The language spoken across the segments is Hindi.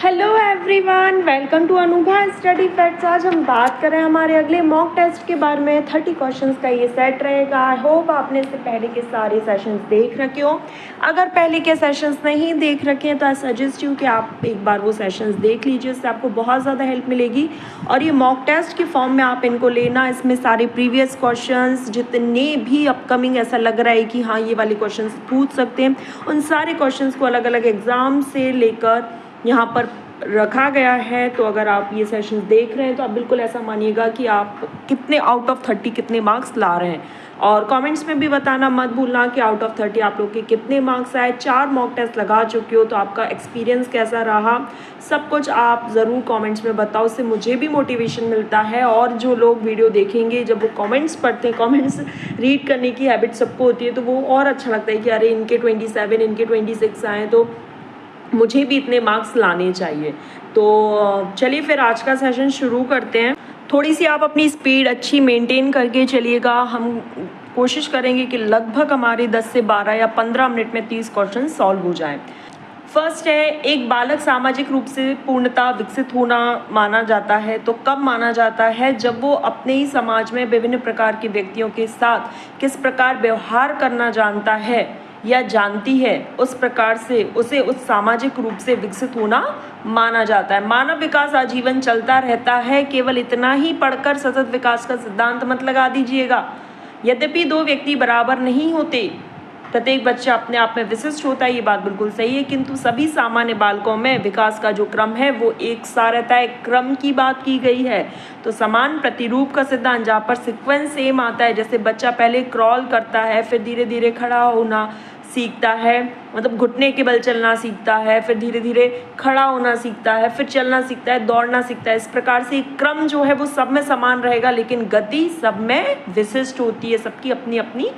Hello everyone, welcome to Anubha study facts. आज हम बात करें हमारे अगले मॉक टेस्ट के बारे में। 30 क्वेश्चंस का ये सेट रहेगा। आई होप आपने इससे पहले के सारे सेशंस देख रखे हो। अगर पहले के सेशंस नहीं देख रखे हैं तो आई सजेस्ट यू कि आप एक बार वो सेशंस देख लीजिए, इससे आपको बहुत ज़्यादा हेल्प मिलेगी। और ये मॉक टेस्ट के फॉर्म में आप इनको लेना, इसमें सारे प्रीवियस क्वेश्चंस जितने भी अपकमिंग ऐसा लग रहा है कि हाँ ये वाले क्वेश्चन पूछ सकते हैं, उन सारे क्वेश्चन को अलग अलग एग्ज़ाम से लेकर यहाँ पर रखा गया है। तो अगर आप ये सेशन देख रहे हैं तो आप बिल्कुल ऐसा मानिएगा कि आप कितने आउट ऑफ 30 कितने मार्क्स ला रहे हैं। और कमेंट्स में भी बताना मत भूलना कि आउट ऑफ 30 आप लोग के कितने मार्क्स आए। 4 मॉक टेस्ट लगा चुके हो तो आपका एक्सपीरियंस कैसा रहा, सब कुछ आप ज़रूर कमेंट्स में बताओ। उससे मुझे भी मोटिवेशन मिलता है और जो लोग वीडियो देखेंगे जब वो कमेंट्स पढ़ते हैं, कमेंट्स रीड करने की हैबिट सबको होती है, तो वो और अच्छा लगता है कि अरे इनके 27 इनके 26 आए तो मुझे भी इतने मार्क्स लाने चाहिए। तो चलिए फिर आज का सेशन शुरू करते हैं। थोड़ी सी आप अपनी स्पीड अच्छी मेंटेन करके चलिएगा। हम कोशिश करेंगे कि लगभग हमारे 10 से 12 या 15 मिनट में 30 क्वेश्चन सॉल्व हो जाएं। फर्स्ट है, एक बालक सामाजिक रूप से पूर्णतः विकसित होना माना जाता है तो कब माना जाता है? जब वो अपने ही समाज में विभिन्न प्रकार के व्यक्तियों के साथ किस प्रकार व्यवहार करना जानता है या जानती है, उस प्रकार से उसे उस सामाजिक रूप से विकसित होना माना जाता है। मानव विकास आजीवन चलता रहता है, केवल इतना ही पढ़कर सतत विकास का सिद्धांत मत लगा दीजिएगा। यद्यपि 2 व्यक्ति बराबर नहीं होते, प्रत्येक बच्चा अपने आप में विशिष्ट होता है, ये बात बिल्कुल सही है, किंतु सभी सामान्य बालकों में विकास का जो क्रम है वो एक सा रहता है। क्रम की बात की गई है तो समान प्रतिरूप का सिद्धांत, जहाँ पर सीक्वेंस सेम आता है। जैसे बच्चा पहले क्रॉल करता है, फिर धीरे धीरे खड़ा होना सीखता है, मतलब घुटने के बल चलना सीखता है, फिर धीरे धीरे खड़ा होना सीखता है, फिर चलना सीखता है, दौड़ना सीखता है। इस प्रकार से क्रम जो है वो सब में समान रहेगा, लेकिन गति सब में विशिष्ट होती है, सबकी अपनी अपनी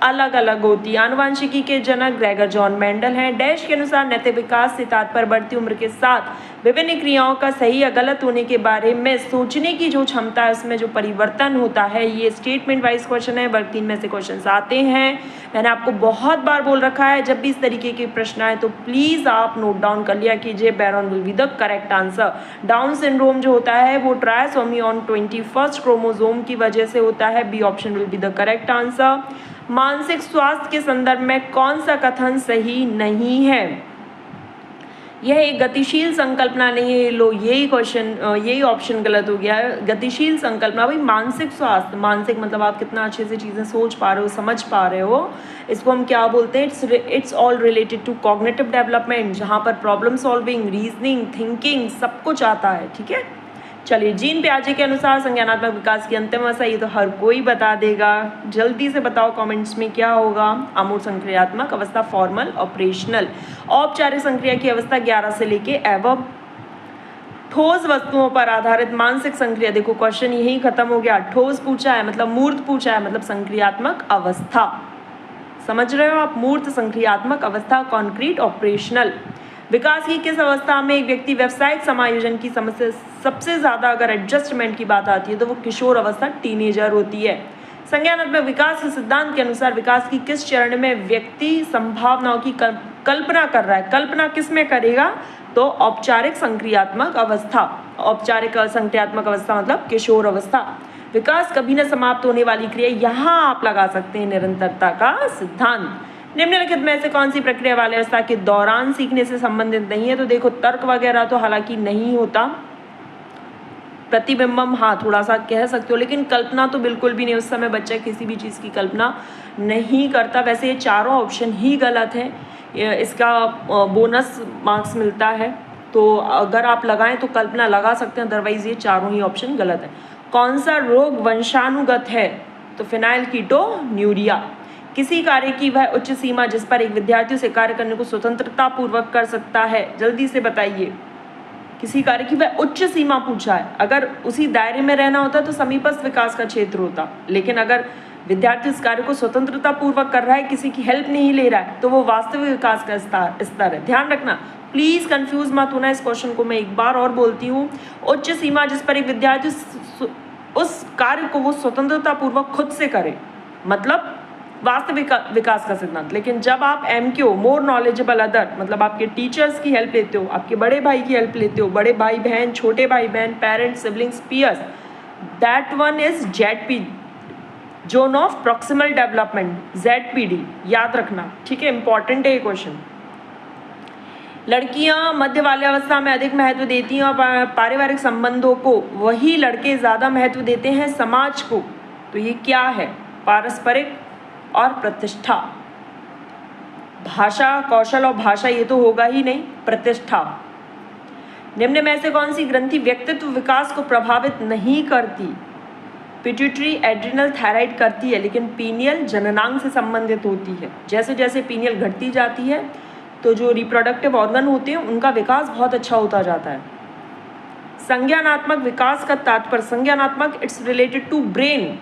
अलग अलग होती है। आनुवांशिकी के जनक ग्रेगर जॉन मेंडल हैं। डैश के अनुसार नैतिक विकास से तात्पर्य बढ़ती उम्र के साथ विभिन्न क्रियाओं का सही या गलत होने के बारे में सोचने की जो क्षमता है, उसमें जो परिवर्तन होता है। ये स्टेटमेंट वाइज क्वेश्चन है, वर्ग 3 में से क्वेश्चन आते हैं। मैंने आपको बहुत बार बोल रखा है, जब भी इस तरीके के प्रश्न आए तो प्लीज़ आप नोट डाउन कर लिया कीजिए। Baron will be the correct answer. Down syndrome जो होता है वो ट्रायसोमी ऑन 21st क्रोमोसोम की वजह से होता है। B option will be the correct answer. मानसिक स्वास्थ्य के संदर्भ में कौन सा कथन सही नहीं है? यह एक गतिशील संकल्पना नहीं है। लो, यही क्वेश्चन, यही ऑप्शन गलत हो गया है। गतिशील संकल्पना, भाई मानसिक स्वास्थ्य, मानसिक मतलब आप कितना अच्छे से चीज़ें सोच पा रहे हो, समझ पा रहे हो, इसको हम क्या बोलते हैं? It's all related to cognitive development, जहाँ पर प्रॉब्लम सॉल्विंग, रीजनिंग, थिंकिंग सब कुछ आता है। ठीक है, चलिए। जीन पियाजे के अनुसार संज्ञानात्मक विकास की अंतिम अवस्था, ये तो हर कोई बता देगा। जल्दी से बताओ कमेंट्स में क्या होगा? अमूर्त संक्रियात्मक अवस्था, फॉर्मल, ऑपरेशनल। औपचारिक संक्रिया की अवस्था 11 से लेके एवब। ठोस वस्तुओं पर आधारित मानसिक संक्रिया, देखो क्वेश्चन यही खत्म हो गया। ठोस पूछा है मतलब मूर्त पूछा है, मतलब संक्रियात्मक अवस्था, समझ रहे हो आप? मूर्त, संक्रियात्मक अवस्था, कॉन्क्रीट, ऑपरेशनल। विकास की किस अवस्था में एक व्यक्ति व्यावसायिक समायोजन की समस्या सबसे ज़्यादा अगर एडजस्टमेंट की बात आती है तो वो किशोर अवस्था, टीनेजर होती है। संज्ञानात्मक विकास के सिद्धांत के अनुसार विकास की किस चरण में व्यक्ति संभावनाओं की कल्पना कर रहा है? कल्पना किस में करेगा? तो औपचारिक संक्रियात्मक अवस्था। औपचारिक संक्रियात्मक अवस्था मतलब किशोर अवस्था। विकास कभी न समाप्त होने वाली क्रिया, यहाँ आप लगा सकते हैं निरंतरता का सिद्धांत। निम्नलिखित में से कौन सी प्रक्रिया वाले अवस्था के दौरान सीखने से संबंधित नहीं है? तो देखो तर्क वगैरह तो हालांकि नहीं होता, प्रतिबिंबम हाँ थोड़ा सा कह सकते हो, लेकिन कल्पना तो बिल्कुल भी नहीं। उस समय बच्चा किसी भी चीज़ की कल्पना नहीं करता। वैसे ये चारों ऑप्शन ही गलत है, इसका बोनस मार्क्स मिलता है, तो अगर आप लगाएं तो कल्पना लगा सकते हैं, अदरवाइज ये चारों ही ऑप्शन गलत है। कौन सा रोग वंशानुगत है? तो फिनाइल कीटोन्यूरिया। किसी कार्य की वह उच्च सीमा जिस पर एक विद्यार्थी उसे कार्य करने को स्वतंत्रता पूर्वक कर सकता है, जल्दी से बताइए। किसी कार्य की वह उच्च सीमा पूछा है, अगर उसी दायरे में रहना होता तो समीपस्थ विकास का क्षेत्र होता, लेकिन अगर विद्यार्थी इस कार्य को स्वतंत्रता पूर्वक कर रहा है, किसी की हेल्प नहीं ले रहा है, तो वो वास्तविक विकास का स्तर है। ध्यान रखना, प्लीज कंफ्यूज मत होना। इस क्वेश्चन को मैं एक बार और बोलती हूँ। उच्च सीमा जिस पर एक विद्यार्थी उस कार्य को वो स्वतंत्रता पूर्वक खुद से करे, मतलब वास्तविक विकास का सिद्धांत। लेकिन जब आप MQ मोर नॉलेजेबल अदर, मतलब आपके टीचर्स की हेल्प लेते हो, आपके बड़े भाई की हेल्प लेते हो, बड़े भाई बहन, छोटे भाई बहन, parents, siblings, peers, that one is ZP, zone of proximal development, ZPD, याद रखना, ठीक है, इंपॉर्टेंट है ये क्वेश्चन। लड़कियां मध्य बाल्यावस्था में अधिक महत्व देती हैं और पारिवारिक संबंधों को, वही लड़के ज़्यादा महत्व देते हैं समाज को। तो ये क्या है? पारस्परिक और प्रतिष्ठा। भाषा, कौशल और भाषा ये तो होगा ही नहीं, प्रतिष्ठा। निम्न में से कौन सी ग्रंथि व्यक्तित्व विकास को प्रभावित नहीं करती? पिट्यूटरी, एड्रिनल, थायराइड करती है, लेकिन पीनियल जननांग से संबंधित होती है। जैसे जैसे पीनियल घटती जाती है तो जो रिप्रोडक्टिव ऑर्गन होते हैं उनका विकास बहुत अच्छा होता जाता है। संज्ञानात्मक विकास का तात्पर्य, संज्ञानात्मक, it's related to brain,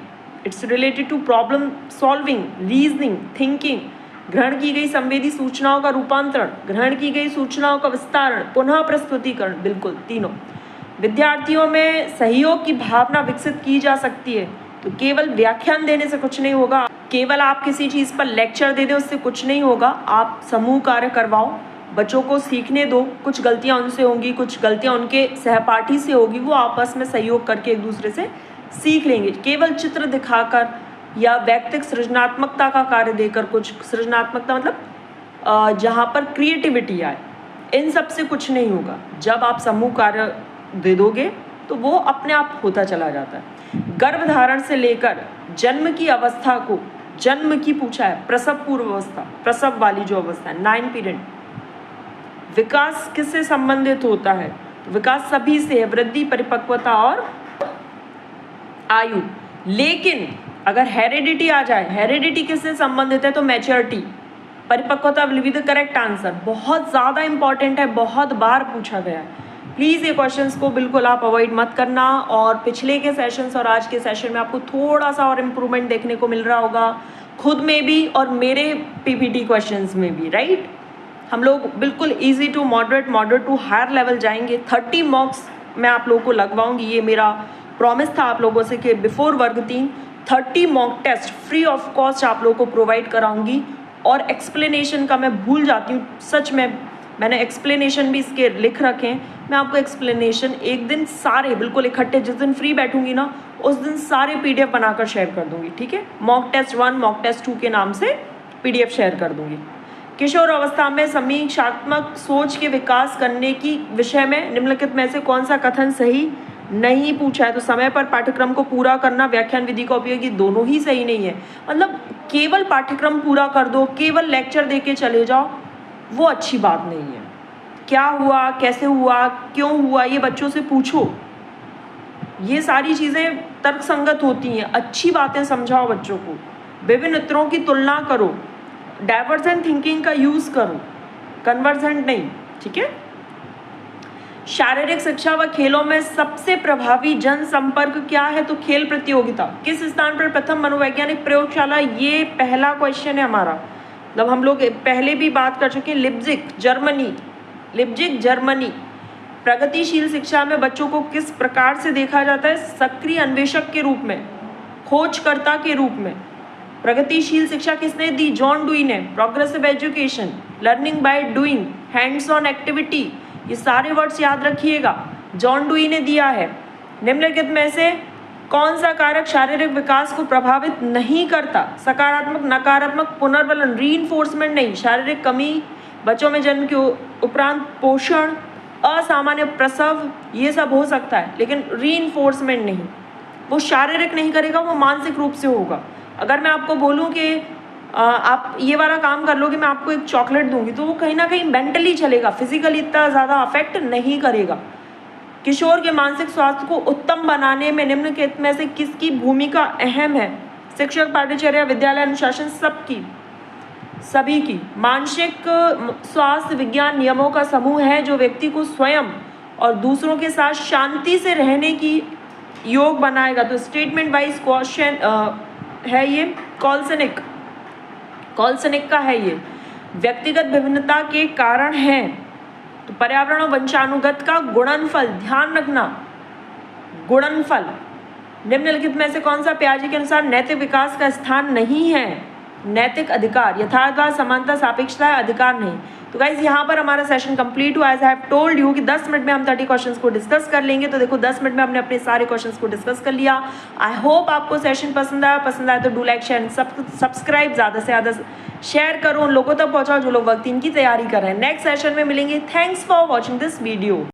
it's related to problem solving, reasoning, thinking, ग्रहण की गई संवेदी सूचनाओं का रूपांतरण, ग्रहण की गई सूचनाओं का विस्तारण, पुनः प्रस्तुतिकरण, बिल्कुल तीनों। विद्यार्थियों में सहयोग की भावना विकसित की जा सकती है। तो केवल व्याख्यान देने से कुछ नहीं होगा, केवल आप किसी चीज़ पर लेक्चर दे दें उससे कुछ नहीं होगा। आप समूह कार्य करवाओ, बच्चों को सीखने दो, कुछ गलतियां उनसे होंगी, कुछ गलतियां उनके सहपाठी से होगी, वो आपस में सहयोग करके एक दूसरे से सीख लेंगे। केवल चित्र दिखाकर या व्यक्तिगत सृजनात्मकता का कार्य देकर, कुछ सृजनात्मकता मतलब जहाँ पर क्रिएटिविटी आए, इन सब से कुछ नहीं होगा। जब आप समूह कार्य दे दोगे तो वो अपने आप होता चला जाता है। गर्भधारण से लेकर जन्म की अवस्था को, जन्म की पूछा है, प्रसव पूर्व अवस्था, प्रसव वाली जो अवस्था है, 9 पीरियड, विकास किससे संबंधित होता है? विकास सभी से है, वृद्धि, परिपक्वता और आयु। लेकिन अगर हेरिडिटी आ जाए, हेरिडिटी किससे संबंधित है? तो मैच्योरिटी, परिपक्वता will be the correct answer. बहुत ज़्यादा इंपॉर्टेंट है, बहुत बार पूछा गया है। प्लीज़ ये क्वेश्चंस को बिल्कुल आप अवॉइड मत करना। और पिछले के सेशंस और आज के सेशन में आपको थोड़ा सा और इम्प्रूवमेंट देखने को मिल रहा होगा, खुद में भी और मेरे PPT क्वेश्चंस में भी, राइट। हम लोग बिल्कुल easy to moderate, moderate to higher level जाएंगे। 30 मॉक्स मैं आप लोगों को लगवाऊंगी, ये मेरा प्रॉमिस था आप लोगों से कि बिफोर वर्ग 3 30 mock test free of cost आप लोगों को प्रोवाइड कराऊंगी। और एक्सप्लेनेशन का मैं भूल जाती हूँ, सच में मैंने एक्सप्लेनेशन भी इसके लिख रखे हैं। मैं आपको एक्सप्लेनेशन एक दिन सारे बिल्कुल इकट्ठे, जिस दिन फ्री बैठूंगी ना उस दिन सारे PDF बनाकर शेयर कर दूंगी, ठीक है। मॉक टेस्ट 1, मॉक टेस्ट 2 के नाम से PDF शेयर कर दूंगी। किशोर अवस्था में समीक्षात्मक सोच के विकास करने की विषय में निम्नलिखित में से कौन सा कथन सही नहीं पूछा है? तो समय पर पाठ्यक्रम को पूरा करना, व्याख्यान विधि का उपयोग, ये दोनों ही सही नहीं है। मतलब केवल पाठ्यक्रम पूरा कर दो, केवल लेक्चर दे के चले जाओ, वो अच्छी बात नहीं है। क्या हुआ, कैसे हुआ, क्यों हुआ, ये बच्चों से पूछो। ये सारी चीज़ें तर्कसंगत होती हैं। अच्छी बातें समझाओ बच्चों को, विभिन्न उत्तरों की तुलना करो, डाइवर्जेंट थिंकिंग का यूज़ करो, कन्वर्जेंट नहीं, ठीक है। शारीरिक शिक्षा व खेलों में सबसे प्रभावी जनसंपर्क क्या है? तो खेल प्रतियोगिता। किस स्थान पर प्रथम मनोवैज्ञानिक प्रयोगशाला? ये पहला क्वेश्चन है हमारा, मतलब हम लोग पहले भी बात कर चुके हैं। Leipzig, Germany, Leipzig, Germany. प्रगतिशील शिक्षा में बच्चों को किस प्रकार से देखा जाता है? सक्रिय अन्वेषक के रूप में, खोजकर्ता के रूप में। प्रगतिशील शिक्षा किसने दी? जॉन डुई ने। Progressive education, learning by doing, hands on activity, ये सारे वर्ड्स याद रखिएगा, जॉन डुई ने दिया है। निम्नलिखित में से कौन सा कारक शारीरिक विकास को प्रभावित नहीं करता? सकारात्मक, नकारात्मक, पुनर्वलन, रीइंफोर्समेंट नहीं। शारीरिक कमी, बच्चों में जन्म के उपरांत पोषण, असामान्य प्रसव, ये सब हो सकता है, लेकिन रीइंफोर्समेंट नहीं। वो शारीरिक नहीं करेगा, वो मानसिक रूप से होगा। अगर मैं आपको बोलूँ कि आप ये वाला काम कर लोगे, मैं आपको एक चॉकलेट दूंगी, तो वो कहीं ना कहीं मेंटली चलेगा, फिजिकली इतना ज़्यादा अफेक्ट नहीं करेगा। किशोर के मानसिक स्वास्थ्य को उत्तम बनाने में निम्नलिखित में से किसकी भूमिका अहम है? शिक्षक, पाठ्यचर्या, विद्यालय अनुशासन, सबकी, सभी की। मानसिक स्वास्थ्य विज्ञान नियमों का समूह है जो व्यक्ति को स्वयं और दूसरों के साथ शांति से रहने की योग बनाएगा। तो स्टेटमेंट वाइज क्वेश्चन है ये, कॉल्सनिक का है ये। व्यक्तिगत विभिन्नता के कारण है, तो पर्यावरण और वंशानुगत का गुणनफल, ध्यान रखना, गुणनफल। निम्नलिखित में से कौन सा पियाजे के अनुसार नैतिक विकास का स्थान नहीं है? नैतिक अधिकार, यथार्थवाद, समानता, सापेक्षता, अधिकार नहीं। तो गाइज यहाँ पर हमारा सेशन कंप्लीट हुआ। As I have told you कि 10 मिनट में हम 30 क्वेश्चंस को डिस्कस कर लेंगे। तो देखो 10 मिनट में हमने अपने सारे क्वेश्चंस को डिस्कस कर लिया। आई होप आपको सेशन पसंद आया तो डू लाइक शेयर सब्सक्राइब, ज़्यादा से ज़्यादा शेयर करो, उन लोगों तक पहुँचाओ जो लोग वक्त इनकी तैयारी कर रहे हैं। नेक्स्ट सेशन में मिलेंगे। Thanks for watching this video.